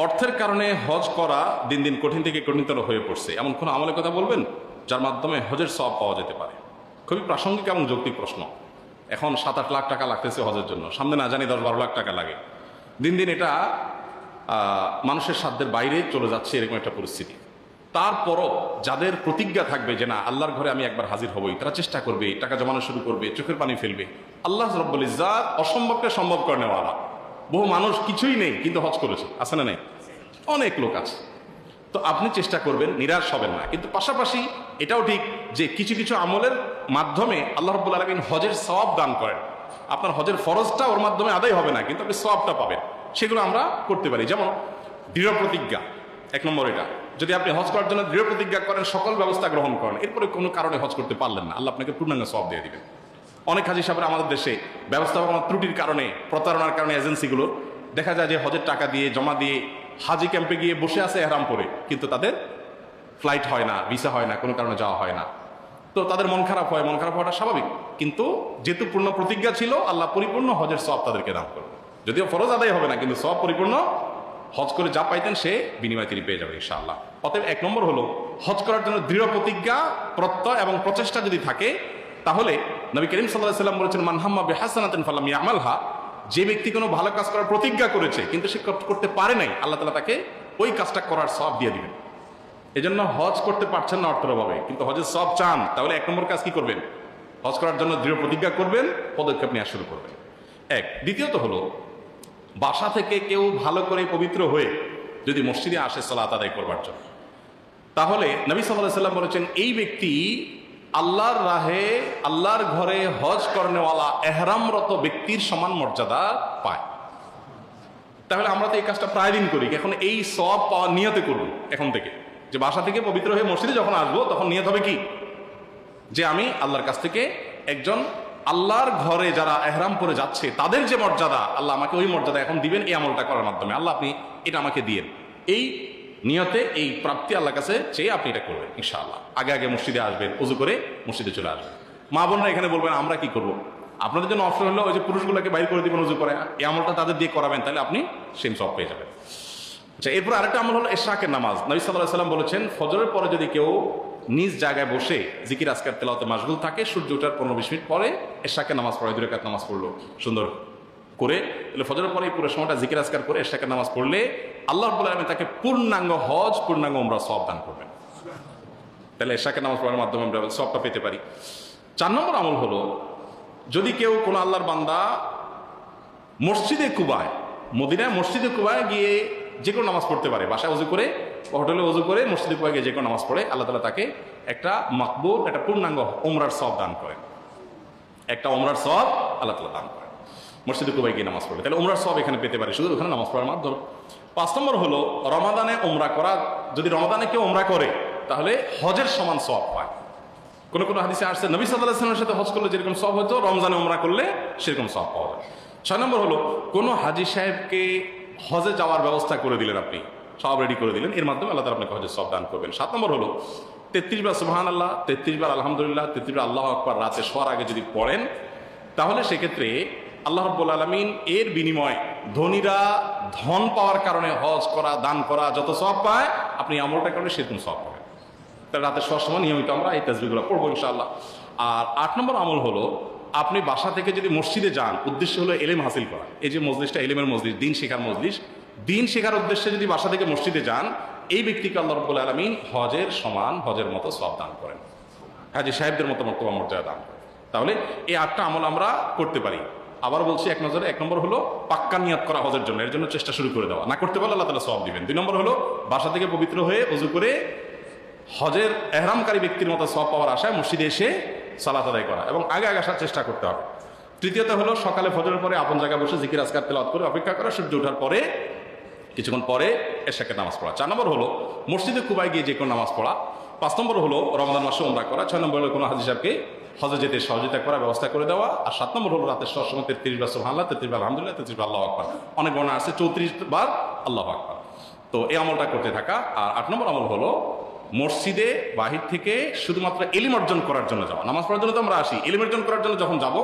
অর্থের কারণে হজ করা দিন দিন কঠিন থেকে কঠিনতর হয়ে পড়ছে, এমন কোনো আমলের কথা বলবেন যার মাধ্যমে হজের সওয়াব পাওয়া যেতে পারে? খুবই প্রাসঙ্গিক এবং যৌক্তিক প্রশ্ন। এখন 7-8 লাখ টাকা লাগতেছে হজের জন্য, সামনে না জানি 10-12 লাখ টাকা লাগে। দিন দিন এটা মানুষের সাধ্যের বাইরে চলে যাচ্ছে, এরকম একটা পরিস্থিতি। তারপরও যাদের প্রতিজ্ঞা থাকবে যে না আল্লাহর ঘরে আমি একবার হাজির হবই, তারা চেষ্টা করবে, টাকা জমানো শুরু করবে, চোখের পানি ফেলবে। আল্লাহ রাব্বুল ইজ্জাত অসম্ভবকে সম্ভব করে নেওয়ালা। বহু মানুষ কিছুই নেই কিন্তু হজ করেছে, আছে না নেই? অনেক লোক আছে। তো আপনি চেষ্টা করবেন, নিরাশ হবেন না। কিন্তু পাশাপাশি এটাও ঠিক যে কিছু কিছু আমলের মাধ্যমে আল্লাহ রাব্বুল আলামিন হজের সওয়াব দান করেন। আপনার হজের ফরজটা ওর মাধ্যমে আদায় হবে না, কিন্তু আপনি সওয়াবটা পাবেন। সেগুলো আমরা করতে পারি। যেমন দৃঢ় প্রতিজ্ঞা, 1 নম্বর। এটা যদি আপনি হজ করার জন্য দৃঢ় প্রতিজ্ঞা করেন, সকল ব্যবস্থা গ্রহণ করেন, এরপরে কোনো কারণে হজ করতে পারলেন না, আল্লাহ আপনাকে পূর্ণাঙ্গ সওয়াব দিয়ে দিবেন। অনেক হাজী সাহেবরা আমাদের দেশে ব্যবস্থাপনার ত্রুটির কারণে, প্রতারণার কারণে এজেন্সিগুলো দেখা যায় যে হজের টাকা দিয়ে জমা দিয়ে হাজি ক্যাম্পে গিয়ে বসে আছে এহরাম করে, কিন্তু তাদের ফ্লাইট হয় না, ভিসা হয় না, কোনো কারণে যাওয়া হয় না। তো তাদের মন খারাপ হয়, মন খারাপ হওয়াটা স্বাভাবিক। কিন্তু যেহেতু পূর্ণ প্রতিজ্ঞা ছিল, আল্লাহ পরিপূর্ণ হজের সওয়াব তাদেরকে দান করবে। যদিও ফরজ আদায় হবে না, কিন্তু সওয়াব পরিপূর্ণ, হজ করে যা পাইতেন সে বিনিময় তিনি পেয়ে যাবে ইনশাআল্লাহ। অতএব 1 নম্বর হলো হজ করার জন্য দৃঢ় প্রতিজ্ঞা, প্রত্যয় এবং প্রচেষ্টা যদি থাকে, তাহলে নবী করিম সাল্লাল্লাহু আলাইহি ওয়াসাল্লাম বলেছেন, মান হাম্মা বিহাসানাতিন ফালাম ইয়ামালহা, যে ব্যক্তি কোনো ভালো কাজ করার প্রতিজ্ঞা করেছে কিন্তু সে করতে পারে নাই, আল্লাহ তাআলা তাকে ওই কাজটা করার সওয়াব দিয়ে দিবেন। এজন্য হজ করতে পারছেন না অর্থের অভাবে, কিন্তু হজের সওয়াব চান, তাহলে 1 নম্বর কাজ কি করবেন? হজ করার জন্য দৃঢ় প্রতিজ্ঞা করবেন, পদক্ষেপ নেওয়া শুরু করবেন। দ্বিতীয়ত হলো বাসা থেকে কেউ ভালো করে পবিত্র হয়ে যদি মসজিদে আসে সালাত আদায় করবার জন্য, তাহলে নবী সাল্লাল্লাহু আলাইহি ওয়াসাল্লাম বলেছেন এই ব্যক্তি আল্লাহর রাহে, আল্লাহর ঘরে হজ করনেওয়ালা এহরামরত ব্যক্তির সমান মর্যাদা পায়। তাহলে আমরা তো এই কাজটা প্রায় দিন করি। এখন এই সওয়াব পাওয়ার নিয়তে করুন এখন থেকে, যে বাসা থেকে পবিত্র হয়ে মসজিদে যখন আসবো তখন নিয়ত হবে কি, যে আমি আল্লাহর কাছ থেকে একজন আল্লাহর ঘরে যারা এহরাম পরে যাচ্ছে তাদের যে মর্যাদা, আল্লাহ আমাকে ওই মর্যাদা এখন দিবেন এই আমলটা করার মাধ্যমে। আল্লাহ আপনি এটা আমাকে দিয়েন, এই নিয়তে, এই প্রাপ্তি আল্লাহর কাছে চেয়ে আপনি এটা করবেন ইনশাআল্লাহ। আগে আগে মসজিদে আসবেন, ওযু করে মসজিদে চলে আসবেন। মা বোনরা এখানে বলবেন আমরা কি করব? আপনাদের জন্য অপশন হলো ওই যে পুরুষগুলোকে বাইর করে দিবেন ওযু করে, এই আমলটা তাদের দিয়ে করাবেন, তাহলে আপনি সেম সওয়াব পেয়ে যাবেন। আচ্ছা, এরপর আরেকটা আমল হলো ইশরাকের নামাজ। নবী সাল্লাল্লাহু আলাইহি ওয়াসাল্লাম বলেছেন ফজরের পরে যদি কেউ নিজ জায়গায় বসে জিকির আজকার তেলাওয়াতে মাশগুল থাকে, সূর্য ওঠার 15-20 মিনিট পরে ইশরাকের নামাজ পড়ে, 2 রাকাত নামাজ পড়লো সুন্দর করে, তাহলে ফজরের পরে পুরো সময়টা জিকির আজকার করে ইশরাকের নামাজ পড়লে আল্লাহ রাব্বুল আলামিন তাকে পূর্ণাঙ্গ হজ, পূর্ণাঙ্গ উমরা সওয়াব দান করবেন। তাহলে ইশরাকের নামাজ পড়ার মাধ্যমে আমরা সওয়াবটা পেতে পারি। 4 নম্বর আমল হলো যদি কেউ কোনো আল্লাহর বান্দা মসজিদে কুবায়, মদিনায় মসজিদে কুবায় গিয়ে যে কোনো নামাজ পড়তে পারে, বাসায় ওযু করে, হোটেলে ওযু করে মসজিদে কুবায় গিয়ে যে কোনো নামাজ পড়ে, আল্লাহ তাআলা তাকে একটা মাকবুল, একটা পূর্ণাঙ্গ উমরার সওয়াব দান করেন। একটা উমরার সওয়াব আল্লাহ তাআলা দান করেন মসজিদে কুবায় গিয়ে নামাজ পড়ে। তাহলে উমরার সওয়াব এখানে পেতে পারে শুধু ওখানে নামাজ পড়ার মাধ্যমে। 5 নম্বর হলো রমাদানে উমরা করা। যদি রমাদানে কেউ উমরা করে তাহলে হজের সমান সওয়াব পায়। কোন কোন হাদিসে আসছে নবী সাল্লাল্লাহু আলাইহি ওয়াসাল্লামের সাথে হজ করলে যেরকম সওয়াব হতো, রমজানে উমরা করলে সেরকম সওয়াব পাওয়া যায়। 6 নম্বর হলো কোনো হাজী সাহেবকে হজে যাওয়ার ব্যবস্থা করে দিলেন, আপনি সব রেডি করে দিলেন, এর মাধ্যমে আল্লাহ তাআলা আপনাকে হজের সওয়াব দান করবেন। 7 নম্বর হলো 33 বার সুবহানাল্লাহ, 33 বার আলহামদুলিল্লাহ, 33 বার আল্লাহু আকবার রাতে শোয়ার আগে যদি পড়েন, তাহলে সেক্ষেত্রে আল্লাহ রাব্বুল আলামিন এর বিনিময়ে ধনীরা ধন পাওয়ার কারণে হজ করা, দান করা যত সওয়াব পায়, আপনি আমলটা করলে সেরকম সওয়াব পাবেন। তাহলে রাতে শোয়ার সময় নিয়মিত আমরা এই তাসবিহগুলো পড়বো ইনশাআল্লাহ। আর 8 নম্বর আমল হলো আপনি বাসা থেকে যদি মসজিদে যান, উদ্দেশ্য হলো এলেম হাসিল করা, এই যে মজলিসটা এলেমের মজলিস, দিন শেখার মজলিস, দিন শেখার উদ্দেশ্যে যদি বাসা থেকে মসজিদে যান, এই ব্যক্তিকে আল্লাহ রাব্বুল আলামিন হজের সমান, হজের মতো সওয়াব দান করেন, হাজী সাহেবদের মতো মর্তবা মর্যাদা দান করেন। তাহলে এই 8টা আমল আমরা করতে পারি। আবার বলছি এক নজরে, 1 নম্বর হলো পাক্কা নিয়ত করা হজের জন্য, এর জন্য চেষ্টা শুরু করে দেওয়া, না করতে পারলে আল্লাহ তাআলা সওয়াব দিবেন। 2 নম্বর হলো বাসা থেকে পবিত্র হয়ে ওযু করে হজের এহরামকারী ব্যক্তির মতো সওয়াব পাওয়ার আশায় মসজিদে এসে সালাত আদায় করা এবং আগে আগে আসার চেষ্টা করতে হবে। 3য়ত হলো সকালে ফজরের পরে আপন জায়গায় বসে জিকির আজকার তেলাওয়াত করে অপেক্ষা করা, সূর্য ওঠার পরে কিছুক্ষণ পরে ইশরাকের নামাজ পড়া। 4 নম্বর হলো মসজিদে কুবায় গিয়ে যে কোনো নামাজ পড়া। 5 নম্বর হলো রমজান মাসে উমরা করা। 6 নম্বর হলো কোনো হাজী সাহেবকে হজে যেতে সহযোগিতা করার ব্যবস্থা করে দেওয়া। আর 7 নম্বর হলো রাতের শোয়ার সময় 33 বার সুবহানাল্লাহ, 33 বার আলহামদুলিল্লাহ, 33 বার আল্লাহু আকবার, অনেক বর্ণনা আছে 34 বার আল্লাহু আকবার। তো এই আমলটা করতে থাকা। আর 8 নম্বর আমল হলো মসজিদে বাহির থেকে শুধুমাত্র ইলম অর্জন করার জন্য যাওয়া। নামাজ পড়ার জন্য তো আমরা আসি, ইলম অর্জন করার জন্য যখন যাব